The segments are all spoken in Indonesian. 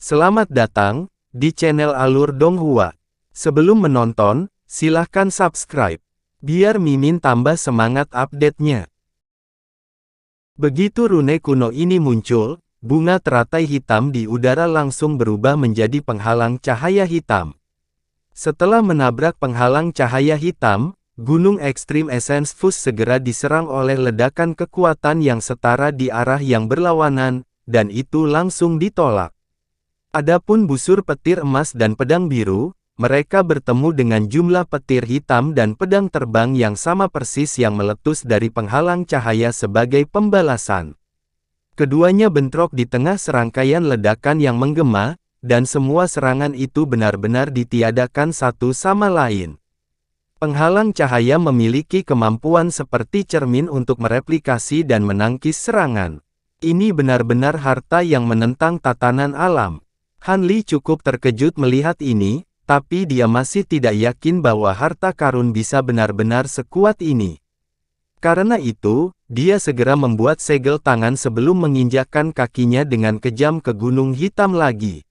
Selamat datang di channel Alur Donghua. Sebelum menonton, silahkan subscribe, biar Mimin tambah semangat update-nya. Begitu rune kuno ini muncul, bunga teratai hitam di udara langsung berubah menjadi penghalang cahaya hitam. Setelah menabrak penghalang cahaya hitam, Gunung Ekstrim Essence Fus segera diserang oleh ledakan kekuatan yang setara di arah yang berlawanan, dan itu langsung ditolak. Adapun busur petir emas dan pedang biru, mereka bertemu dengan jumlah petir hitam dan pedang terbang yang sama persis yang meletus dari penghalang cahaya sebagai pembalasan. Keduanya bentrok di tengah serangkaian ledakan yang menggema, dan semua serangan itu benar-benar ditiadakan satu sama lain. Penghalang cahaya memiliki kemampuan seperti cermin untuk mereplikasi dan menangkis serangan. Ini benar-benar harta yang menentang tatanan alam. Han Li cukup terkejut melihat ini, tapi dia masih tidak yakin bahwa harta karun bisa benar-benar sekuat ini. Karena itu, dia segera membuat segel tangan sebelum menginjakkan kakinya dengan kejam ke gunung hitam lagi.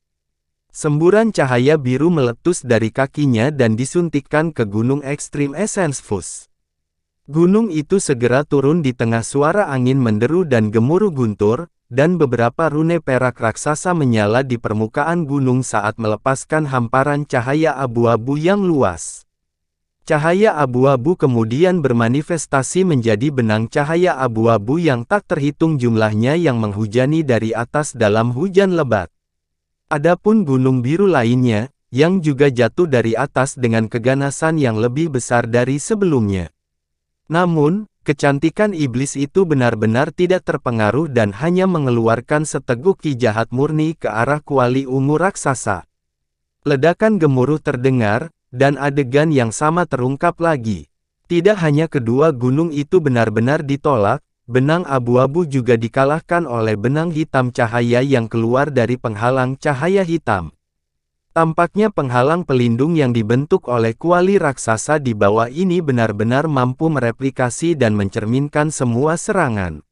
Semburan cahaya biru meletus dari kakinya dan disuntikkan ke gunung Ekstrim Essence Fus. Gunung itu segera turun di tengah suara angin menderu dan gemuruh guntur, dan beberapa rune perak raksasa menyala di permukaan gunung saat melepaskan hamparan cahaya abu-abu yang luas. Cahaya abu-abu kemudian bermanifestasi menjadi benang cahaya abu-abu yang tak terhitung jumlahnya yang menghujani dari atas dalam hujan lebat. Adapun gunung biru lainnya, yang juga jatuh dari atas dengan keganasan yang lebih besar dari sebelumnya. Namun, kecantikan iblis itu benar-benar tidak terpengaruh dan hanya mengeluarkan seteguk ki jahat murni ke arah kuali ungu raksasa. Ledakan gemuruh terdengar, dan adegan yang sama terungkap lagi. Tidak hanya kedua gunung itu benar-benar ditolak, benang abu-abu juga dikalahkan oleh benang hitam cahaya yang keluar dari penghalang cahaya hitam. Tampaknya penghalang pelindung yang dibentuk oleh kuali raksasa di bawah ini benar-benar mampu mereplikasi dan mencerminkan semua serangan.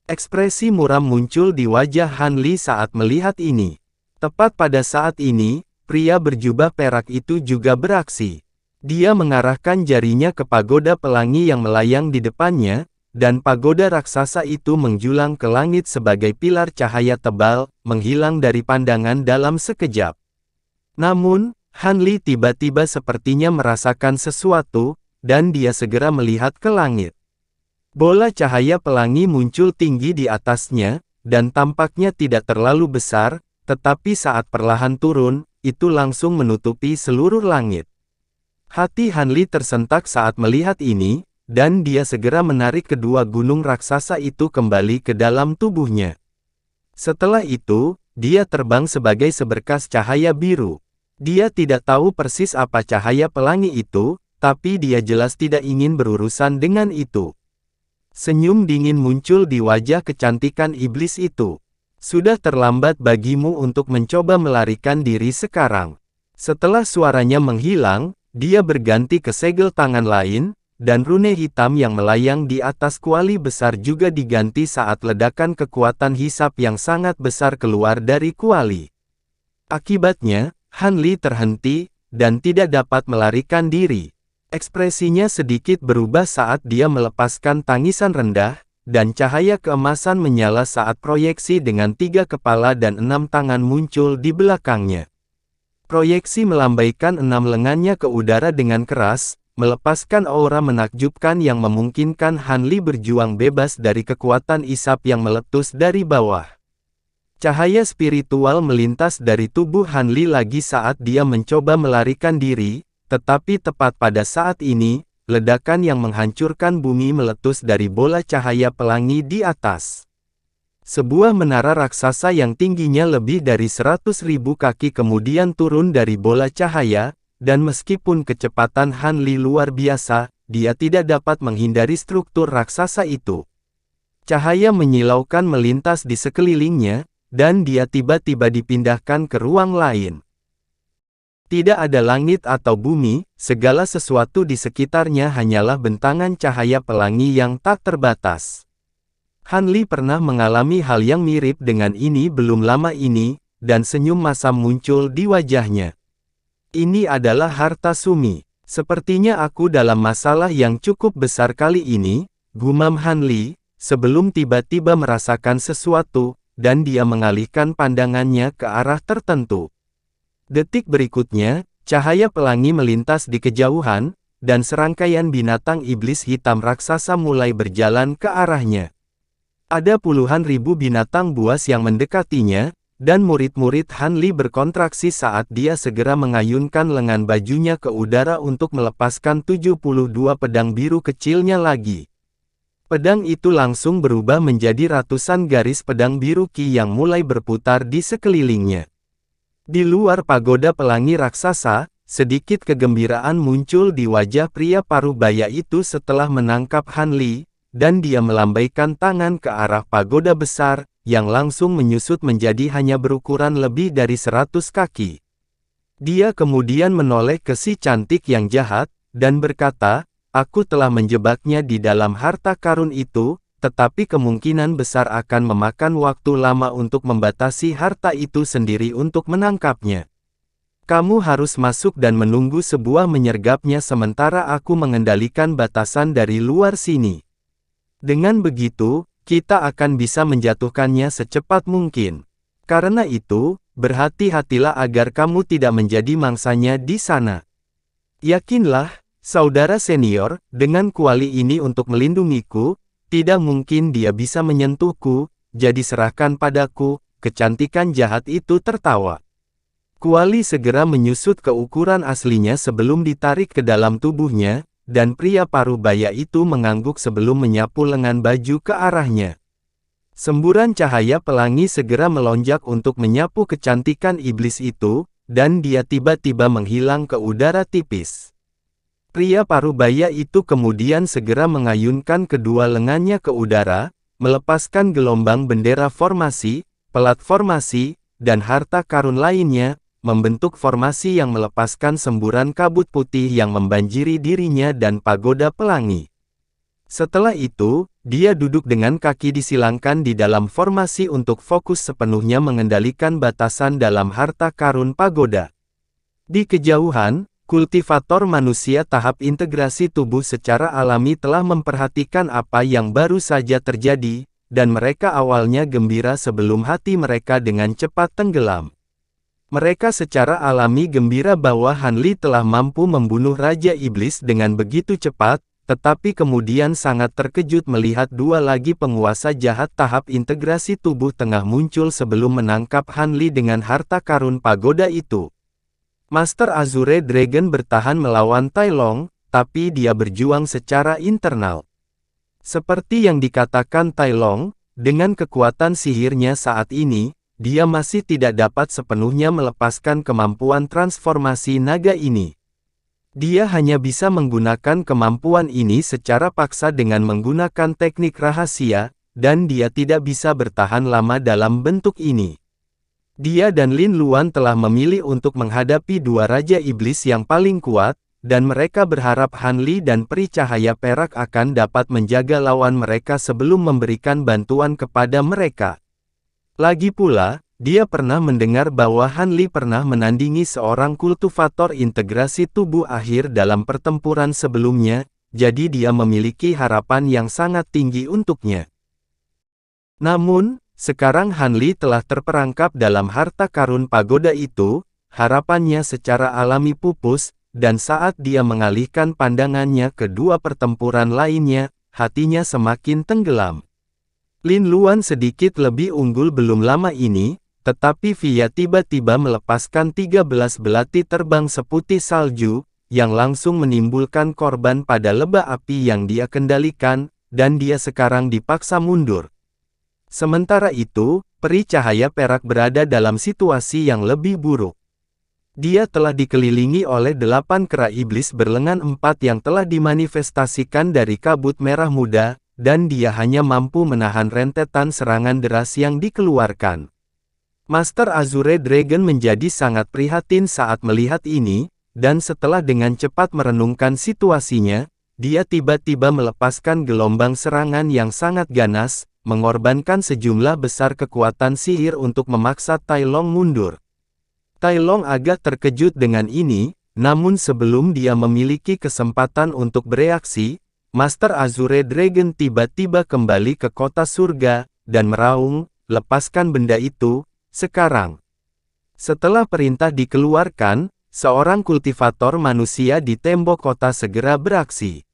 Ekspresi muram muncul di wajah Han Li saat melihat ini. Tepat pada saat ini, pria berjubah perak itu juga beraksi. Dia mengarahkan jarinya ke pagoda pelangi yang melayang di depannya, dan pagoda raksasa itu menjulang ke langit sebagai pilar cahaya tebal, menghilang dari pandangan dalam sekejap. Namun, Han Li tiba-tiba sepertinya merasakan sesuatu, dan dia segera melihat ke langit. Bola cahaya pelangi muncul tinggi di atasnya, dan tampaknya tidak terlalu besar, tetapi saat perlahan turun, itu langsung menutupi seluruh langit. Hati Han Li tersentak saat melihat ini, dan dia segera menarik kedua gunung raksasa itu kembali ke dalam tubuhnya. Setelah itu, dia terbang sebagai seberkas cahaya biru. Dia tidak tahu persis apa cahaya pelangi itu, tapi dia jelas tidak ingin berurusan dengan itu. Senyum dingin muncul di wajah kecantikan iblis itu. Sudah terlambat bagimu untuk mencoba melarikan diri sekarang. Setelah suaranya menghilang, dia berganti ke segel tangan lain, dan rune hitam yang melayang di atas kuali besar juga diganti saat ledakan kekuatan hisap yang sangat besar keluar dari kuali. Akibatnya, Han Li terhenti, dan tidak dapat melarikan diri. Ekspresinya sedikit berubah saat dia melepaskan tangisan rendah, dan cahaya keemasan menyala saat proyeksi dengan 3 kepala dan 6 tangan muncul di belakangnya. Proyeksi melambaikan 6 lengannya ke udara dengan keras, melepaskan aura menakjubkan yang memungkinkan Han Li berjuang bebas dari kekuatan isap yang meletus dari bawah. Cahaya spiritual melintas dari tubuh Han Li lagi saat dia mencoba melarikan diri, tetapi tepat pada saat ini, ledakan yang menghancurkan bumi meletus dari bola cahaya pelangi di atas. Sebuah menara raksasa yang tingginya lebih dari 100.000 kaki kemudian turun dari bola cahaya, dan meskipun kecepatan Han Li luar biasa, dia tidak dapat menghindari struktur raksasa itu. Cahaya menyilaukan melintas di sekelilingnya, dan dia tiba-tiba dipindahkan ke ruang lain. Tidak ada langit atau bumi, segala sesuatu di sekitarnya hanyalah bentangan cahaya pelangi yang tak terbatas. Han Li pernah mengalami hal yang mirip dengan ini belum lama ini, dan senyum masam muncul di wajahnya. Ini adalah harta Sumi. Sepertinya aku dalam masalah yang cukup besar kali ini, gumam Han Li, sebelum tiba-tiba merasakan sesuatu, dan dia mengalihkan pandangannya ke arah tertentu. Detik berikutnya, cahaya pelangi melintas di kejauhan, dan serangkaian binatang iblis hitam raksasa mulai berjalan ke arahnya. Ada puluhan ribu binatang buas yang mendekatinya, dan murid-murid Han Li berkontraksi saat dia segera mengayunkan lengan bajunya ke udara untuk melepaskan 72 pedang biru kecilnya lagi. Pedang itu langsung berubah menjadi ratusan garis pedang biru Qi yang mulai berputar di sekelilingnya. Di luar pagoda pelangi raksasa, sedikit kegembiraan muncul di wajah pria parubaya itu setelah menangkap Han Li, dan dia melambaikan tangan ke arah pagoda besar, yang langsung menyusut menjadi hanya berukuran lebih dari 100 kaki. Dia kemudian menoleh ke si cantik yang jahat, dan berkata, "Aku telah menjebaknya di dalam harta karun itu, tetapi kemungkinan besar akan memakan waktu lama untuk membatasi harta itu sendiri untuk menangkapnya. Kamu harus masuk dan menunggu sebuah menyergapnya sementara aku mengendalikan batasan dari luar sini. Dengan begitu, kita akan bisa menjatuhkannya secepat mungkin. Karena itu, berhati-hatilah agar kamu tidak menjadi mangsanya di sana. Yakinlah, saudara senior, dengan kuali ini untuk melindungiku, tidak mungkin dia bisa menyentuhku, jadi serahkan padaku." Kecantikan jahat itu tertawa. Kuali segera menyusut ke ukuran aslinya sebelum ditarik ke dalam tubuhnya, dan pria parubaya itu mengangguk sebelum menyapu lengan baju ke arahnya. Semburan cahaya pelangi segera melonjak untuk menyapu kecantikan iblis itu, dan dia tiba-tiba menghilang ke udara tipis. Pria parubaya itu kemudian segera mengayunkan kedua lengannya ke udara, melepaskan gelombang bendera formasi, pelat formasi, dan harta karun lainnya, membentuk formasi yang melepaskan semburan kabut putih yang membanjiri dirinya dan pagoda pelangi. Setelah itu, dia duduk dengan kaki disilangkan di dalam formasi untuk fokus sepenuhnya mengendalikan batasan dalam harta karun pagoda. Di kejauhan, kultivator manusia tahap integrasi tubuh secara alami telah memperhatikan apa yang baru saja terjadi, dan mereka awalnya gembira sebelum hati mereka dengan cepat tenggelam. Mereka secara alami gembira bahwa Han Li telah mampu membunuh Raja Iblis dengan begitu cepat, tetapi kemudian sangat terkejut melihat dua lagi penguasa jahat tahap integrasi tubuh tengah muncul sebelum menangkap Han Li dengan harta karun pagoda itu. Master Azure Dragon bertahan melawan Tai Long, tapi dia berjuang secara internal. Seperti yang dikatakan Tai Long, dengan kekuatan sihirnya saat ini, dia masih tidak dapat sepenuhnya melepaskan kemampuan transformasi naga ini. Dia hanya bisa menggunakan kemampuan ini secara paksa dengan menggunakan teknik rahasia, dan dia tidak bisa bertahan lama dalam bentuk ini. Dia dan Lin Luan telah memilih untuk menghadapi dua Raja Iblis yang paling kuat, dan mereka berharap Han Li dan Peri Cahaya Perak akan dapat menjaga lawan mereka sebelum memberikan bantuan kepada mereka. Lagi pula, dia pernah mendengar bahwa Han Li pernah menandingi seorang kultivator integrasi tubuh akhir dalam pertempuran sebelumnya, jadi dia memiliki harapan yang sangat tinggi untuknya. Namun, sekarang Han Li telah terperangkap dalam harta karun pagoda itu, harapannya secara alami pupus, dan saat dia mengalihkan pandangannya ke dua pertempuran lainnya, hatinya semakin tenggelam. Lin Luan sedikit lebih unggul belum lama ini, tetapi Via tiba-tiba melepaskan 13 belati terbang seputih salju, yang langsung menimbulkan korban pada lebah api yang dia kendalikan, dan dia sekarang dipaksa mundur. Sementara itu, Peri Cahaya Perak berada dalam situasi yang lebih buruk. Dia telah dikelilingi oleh 8 kera iblis berlengan 4 yang telah dimanifestasikan dari kabut merah muda, dan dia hanya mampu menahan rentetan serangan deras yang dikeluarkan. Master Azure Dragon menjadi sangat prihatin saat melihat ini, dan setelah dengan cepat merenungkan situasinya, dia tiba-tiba melepaskan gelombang serangan yang sangat ganas, mengorbankan sejumlah besar kekuatan sihir untuk memaksa Tai Long mundur. Tai Long agak terkejut dengan ini, namun sebelum dia memiliki kesempatan untuk bereaksi, Master Azure Dragon tiba-tiba kembali ke kota surga, dan meraung, "Lepaskan benda itu, sekarang." Setelah perintah dikeluarkan, seorang kultivator manusia di tembok kota segera beraksi.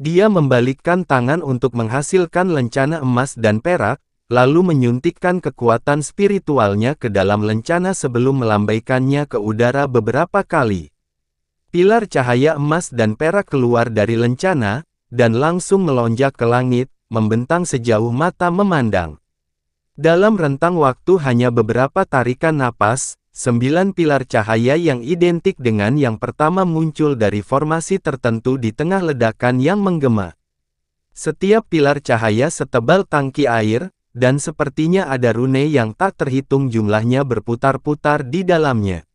Dia membalikkan tangan untuk menghasilkan lencana emas dan perak, lalu menyuntikkan kekuatan spiritualnya ke dalam lencana sebelum melambaikannya ke udara beberapa kali. Pilar cahaya emas dan perak keluar dari lencana, dan langsung melonjak ke langit, membentang sejauh mata memandang. Dalam rentang waktu hanya beberapa tarikan napas, 9 pilar cahaya yang identik dengan yang pertama muncul dari formasi tertentu di tengah ledakan yang menggema. Setiap pilar cahaya setebal tangki air, dan sepertinya ada rune yang tak terhitung jumlahnya berputar-putar di dalamnya.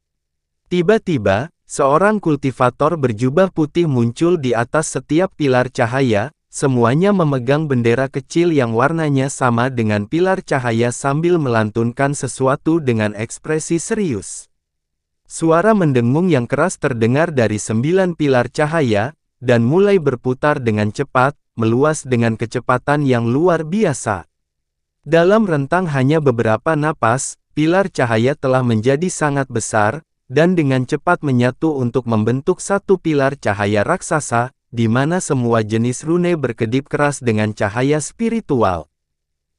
Tiba-tiba, seorang kultivator berjubah putih muncul di atas setiap pilar cahaya, semuanya memegang bendera kecil yang warnanya sama dengan pilar cahaya sambil melantunkan sesuatu dengan ekspresi serius. Suara mendengung yang keras terdengar dari 9 pilar cahaya, dan mulai berputar dengan cepat, meluas dengan kecepatan yang luar biasa. Dalam rentang hanya beberapa napas, pilar cahaya telah menjadi sangat besar, dan dengan cepat menyatu untuk membentuk satu pilar cahaya raksasa, di mana semua jenis rune berkedip keras dengan cahaya spiritual.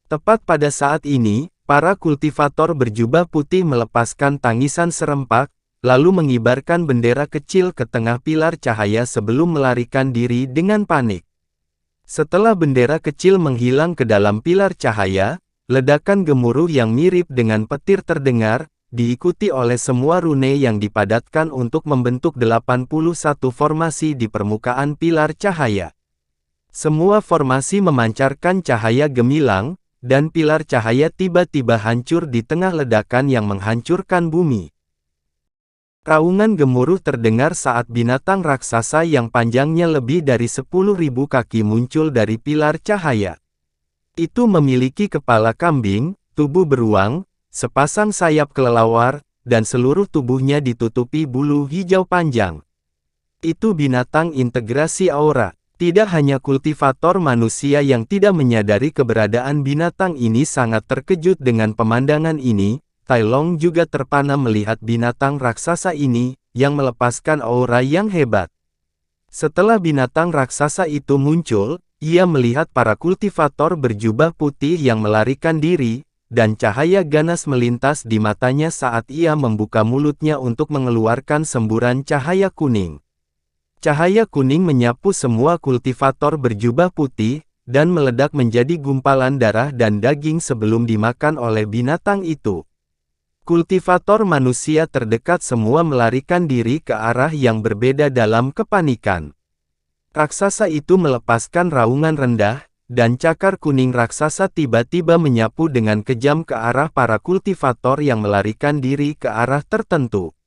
Tepat pada saat ini, para kultivator berjubah putih melepaskan tangisan serempak, lalu mengibarkan bendera kecil ke tengah pilar cahaya sebelum melarikan diri dengan panik. Setelah bendera kecil menghilang ke dalam pilar cahaya, ledakan gemuruh yang mirip dengan petir terdengar, diikuti oleh semua rune yang dipadatkan untuk membentuk 81 formasi di permukaan pilar cahaya. Semua formasi memancarkan cahaya gemilang, dan pilar cahaya tiba-tiba hancur di tengah ledakan yang menghancurkan bumi. Raungan gemuruh terdengar saat binatang raksasa yang panjangnya lebih dari 10.000 kaki muncul dari pilar cahaya. Itu memiliki kepala kambing, tubuh beruang, sepasang sayap kelelawar, dan seluruh tubuhnya ditutupi bulu hijau panjang. Itu binatang integrasi aura. Tidak hanya kultivator manusia yang tidak menyadari keberadaan binatang ini sangat terkejut dengan pemandangan ini, Tai Long juga terpana melihat binatang raksasa ini, yang melepaskan aura yang hebat. Setelah binatang raksasa itu muncul, ia melihat para kultivator berjubah putih yang melarikan diri, dan cahaya ganas melintas di matanya saat ia membuka mulutnya untuk mengeluarkan semburan cahaya kuning. Cahaya kuning menyapu semua kultivator berjubah putih, dan meledak menjadi gumpalan darah dan daging sebelum dimakan oleh binatang itu. Kultivator manusia terdekat semua melarikan diri ke arah yang berbeda dalam kepanikan. Raksasa itu melepaskan raungan rendah, dan cakar kuning raksasa tiba-tiba menyapu dengan kejam ke arah para kultivator yang melarikan diri ke arah tertentu.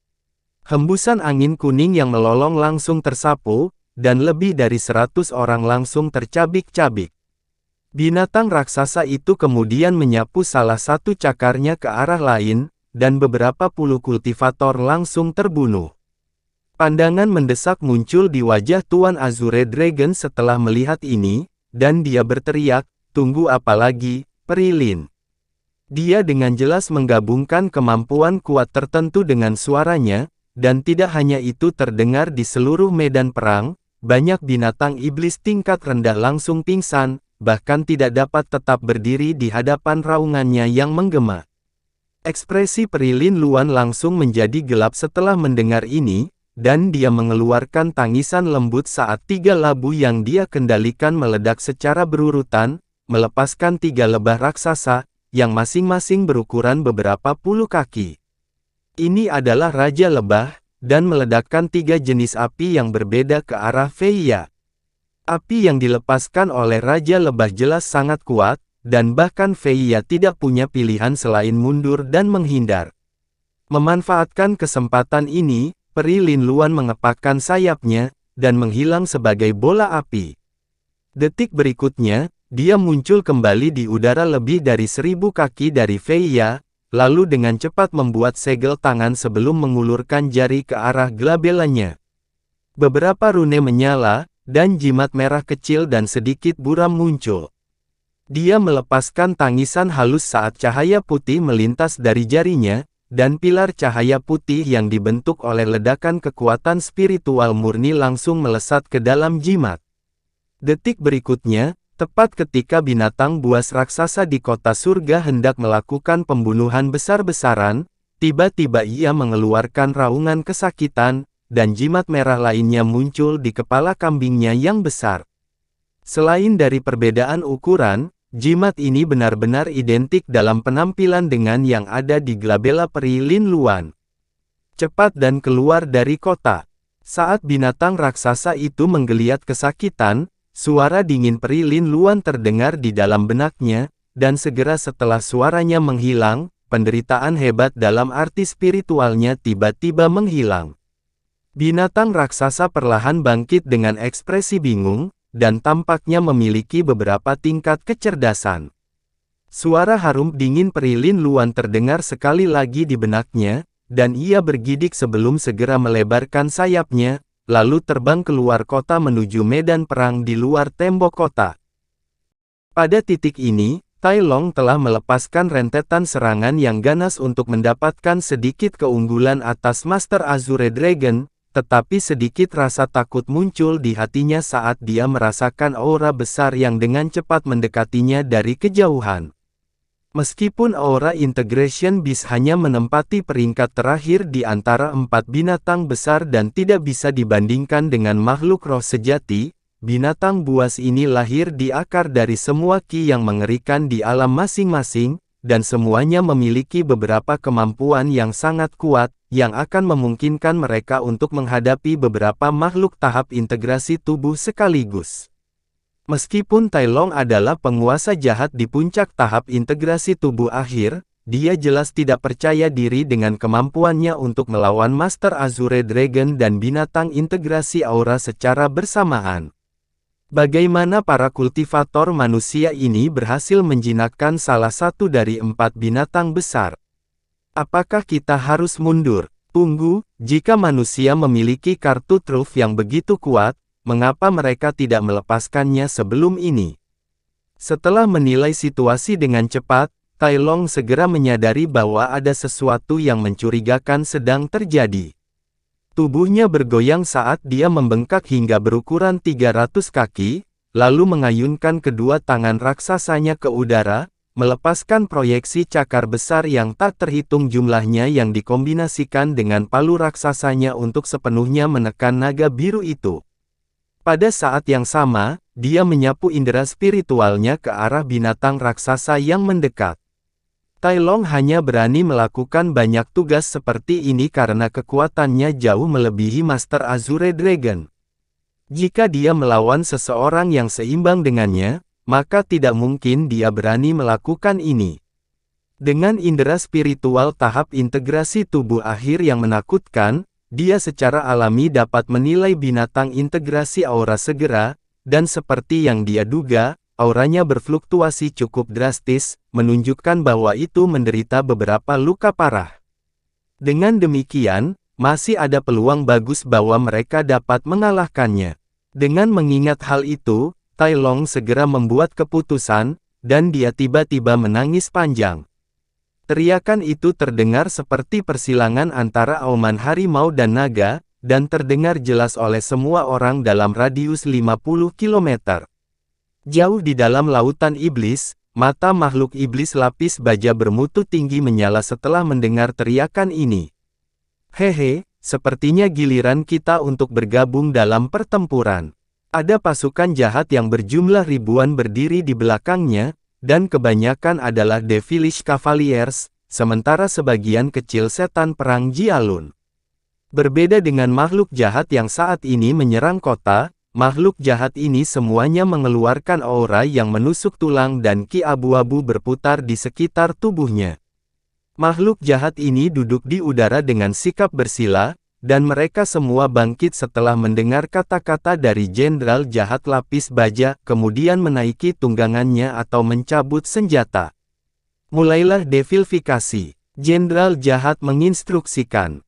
Hembusan angin kuning yang melolong langsung tersapu, dan lebih dari 100 orang langsung tercabik-cabik. Binatang raksasa itu kemudian menyapu salah satu cakarnya ke arah lain, dan beberapa puluh kultivator langsung terbunuh. Pandangan mendesak muncul di wajah Tuan Azure Dragon setelah melihat ini, dan dia berteriak, "Tunggu apa lagi, Perilin?" Dia dengan jelas menggabungkan kemampuan kuat tertentu dengan suaranya, dan tidak hanya itu terdengar di seluruh medan perang, banyak binatang iblis tingkat rendah langsung pingsan, bahkan tidak dapat tetap berdiri di hadapan raungannya yang menggema. Ekspresi Perilin Luan langsung menjadi gelap setelah mendengar ini, dan dia mengeluarkan tangisan lembut saat 3 labu yang dia kendalikan meledak secara berurutan, melepaskan 3 lebah raksasa, yang masing-masing berukuran beberapa puluh kaki. Ini adalah Raja Lebah, dan meledakkan 3 jenis api yang berbeda ke arah Feiya. Api yang dilepaskan oleh Raja Lebah jelas sangat kuat, dan bahkan Feiya tidak punya pilihan selain mundur dan menghindar. Memanfaatkan kesempatan ini, Perilin Luan mengepakkan sayapnya, dan menghilang sebagai bola api. Detik berikutnya, dia muncul kembali di udara lebih dari 1000 kaki dari Feiya, lalu dengan cepat membuat segel tangan sebelum mengulurkan jari ke arah glabelanya. Beberapa rune menyala, dan jimat merah kecil dan sedikit buram muncul. Dia melepaskan tangisan halus saat cahaya putih melintas dari jarinya, dan pilar cahaya putih yang dibentuk oleh ledakan kekuatan spiritual murni langsung melesat ke dalam jimat. Detik berikutnya, tepat ketika binatang buas raksasa di kota surga hendak melakukan pembunuhan besar-besaran, tiba-tiba ia mengeluarkan raungan kesakitan, dan jimat merah lainnya muncul di kepala kambingnya yang besar. Selain dari perbedaan ukuran, jimat ini benar-benar identik dalam penampilan dengan yang ada di glabella peri Lin Luan. Cepat dan keluar dari kota. Saat binatang raksasa itu menggeliat kesakitan, suara dingin peri Lin Luan terdengar di dalam benaknya, dan segera setelah suaranya menghilang, penderitaan hebat dalam arti spiritualnya tiba-tiba menghilang. Binatang raksasa perlahan bangkit dengan ekspresi bingung, dan tampaknya memiliki beberapa tingkat kecerdasan. Suara harum dingin peri Lin Luan terdengar sekali lagi di benaknya, dan ia bergidik sebelum segera melebarkan sayapnya, lalu terbang keluar kota menuju medan perang di luar tembok kota. Pada titik ini, Tai Long telah melepaskan rentetan serangan yang ganas untuk mendapatkan sedikit keunggulan atas Master Azure Dragon, tetapi sedikit rasa takut muncul di hatinya saat dia merasakan aura besar yang dengan cepat mendekatinya dari kejauhan. Meskipun aura Integration Beast hanya menempati peringkat terakhir di antara 4 binatang besar dan tidak bisa dibandingkan dengan makhluk roh sejati, binatang buas ini lahir di akar dari semua ki yang mengerikan di alam masing-masing, dan semuanya memiliki beberapa kemampuan yang sangat kuat, yang akan memungkinkan mereka untuk menghadapi beberapa makhluk tahap integrasi tubuh sekaligus. Meskipun Tai Long adalah penguasa jahat di puncak tahap integrasi tubuh akhir, dia jelas tidak percaya diri dengan kemampuannya untuk melawan Master Azure Dragon dan binatang integrasi aura secara bersamaan. Bagaimana para kultivator manusia ini berhasil menjinakkan salah satu dari 4 binatang besar? Apakah kita harus mundur? Tunggu, jika manusia memiliki kartu truf yang begitu kuat, mengapa mereka tidak melepaskannya sebelum ini? Setelah menilai situasi dengan cepat, Tai Long segera menyadari bahwa ada sesuatu yang mencurigakan sedang terjadi. Tubuhnya bergoyang saat dia membengkak hingga berukuran 300 kaki, lalu mengayunkan kedua tangan raksasanya ke udara, melepaskan proyeksi cakar besar yang tak terhitung jumlahnya yang dikombinasikan dengan palu raksasanya untuk sepenuhnya menekan naga biru itu. Pada saat yang sama, dia menyapu indera spiritualnya ke arah binatang raksasa yang mendekat. Tai Long hanya berani melakukan banyak tugas seperti ini karena kekuatannya jauh melebihi Master Azure Dragon. Jika dia melawan seseorang yang seimbang dengannya, maka tidak mungkin dia berani melakukan ini. Dengan indera spiritual tahap integrasi tubuh akhir yang menakutkan, dia secara alami dapat menilai binatang integrasi aura segera, dan seperti yang dia duga, auranya berfluktuasi cukup drastis, menunjukkan bahwa itu menderita beberapa luka parah. Dengan demikian, masih ada peluang bagus bahwa mereka dapat mengalahkannya. Dengan mengingat hal itu, Tai Long segera membuat keputusan, dan dia tiba-tiba menangis panjang. Teriakan itu terdengar seperti persilangan antara auman harimau dan naga, dan terdengar jelas oleh semua orang dalam radius 50 km. Jauh di dalam lautan iblis, mata makhluk iblis lapis baja bermutu tinggi menyala setelah mendengar teriakan ini. Hehe, sepertinya giliran kita untuk bergabung dalam pertempuran. Ada pasukan jahat yang berjumlah ribuan berdiri di belakangnya, dan kebanyakan adalah Devilish Cavaliers, sementara sebagian kecil setan perang Jialun. Berbeda dengan makhluk jahat yang saat ini menyerang kota, makhluk jahat ini semuanya mengeluarkan aura yang menusuk tulang dan ki abu-abu berputar di sekitar tubuhnya. Makhluk jahat ini duduk di udara dengan sikap bersila, dan mereka semua bangkit setelah mendengar kata-kata dari Jenderal Jahat Lapis Baja, kemudian menaiki tunggangannya atau mencabut senjata. Mulailah devilfikasi. Jenderal Jahat menginstruksikan.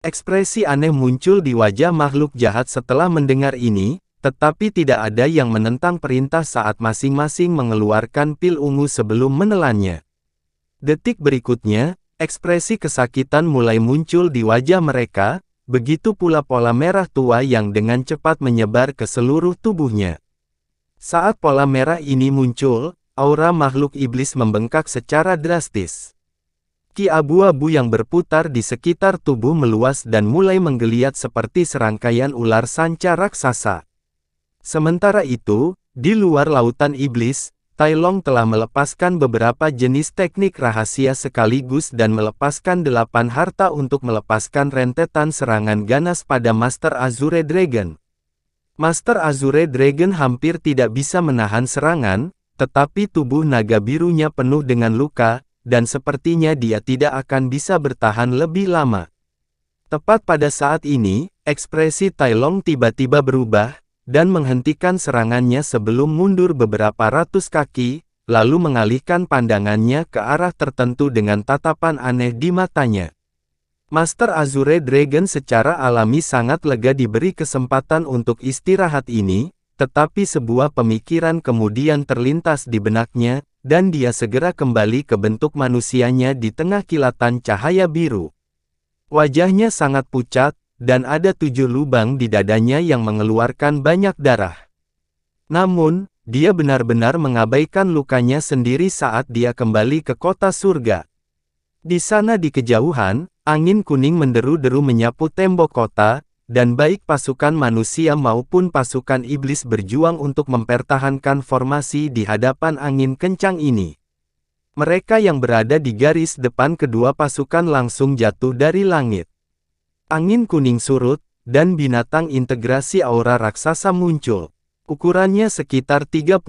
Ekspresi aneh muncul di wajah makhluk jahat setelah mendengar ini, tetapi tidak ada yang menentang perintah saat masing-masing mengeluarkan pil ungu sebelum menelannya. Detik berikutnya, ekspresi kesakitan mulai muncul di wajah mereka, begitu pula pola merah tua yang dengan cepat menyebar ke seluruh tubuhnya. Saat pola merah ini muncul, aura makhluk iblis membengkak secara drastis. Ki abu-abu yang berputar di sekitar tubuh meluas dan mulai menggeliat seperti serangkaian ular sanca raksasa. Sementara itu, di luar lautan iblis, Tai Long telah melepaskan beberapa jenis teknik rahasia sekaligus dan melepaskan 8 harta untuk melepaskan rentetan serangan ganas pada Master Azure Dragon. Master Azure Dragon hampir tidak bisa menahan serangan, tetapi tubuh naga birunya penuh dengan luka, dan sepertinya dia tidak akan bisa bertahan lebih lama. Tepat pada saat ini, ekspresi Tai Long tiba-tiba berubah, dan menghentikan serangannya sebelum mundur beberapa ratus kaki, lalu mengalihkan pandangannya ke arah tertentu dengan tatapan aneh di matanya. Master Azure Dragon secara alami sangat lega diberi kesempatan untuk istirahat ini, tetapi sebuah pemikiran kemudian terlintas di benaknya, dan dia segera kembali ke bentuk manusianya di tengah kilatan cahaya biru. Wajahnya sangat pucat, dan ada 7 lubang di dadanya yang mengeluarkan banyak darah. Namun, dia benar-benar mengabaikan lukanya sendiri saat dia kembali ke kota surga. Di sana di kejauhan, angin kuning menderu-deru menyapu tembok kota, dan baik pasukan manusia maupun pasukan iblis berjuang untuk mempertahankan formasi di hadapan angin kencang ini. Mereka yang berada di garis depan kedua pasukan langsung jatuh dari langit. Angin kuning surut, dan binatang integrasi aura raksasa muncul. Ukurannya sekitar 30.000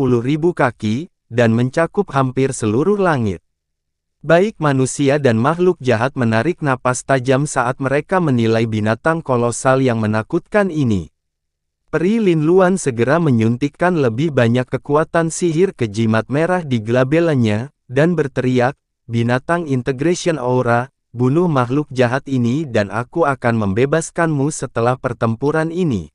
kaki, dan mencakup hampir seluruh langit. Baik manusia dan makhluk jahat menarik napas tajam saat mereka menilai binatang kolosal yang menakutkan ini. Peri Lin Luan segera menyuntikkan lebih banyak kekuatan sihir ke jimat merah di glabelanya, dan berteriak, "Binatang Integration Aura, bunuh makhluk jahat ini dan aku akan membebaskanmu setelah pertempuran ini."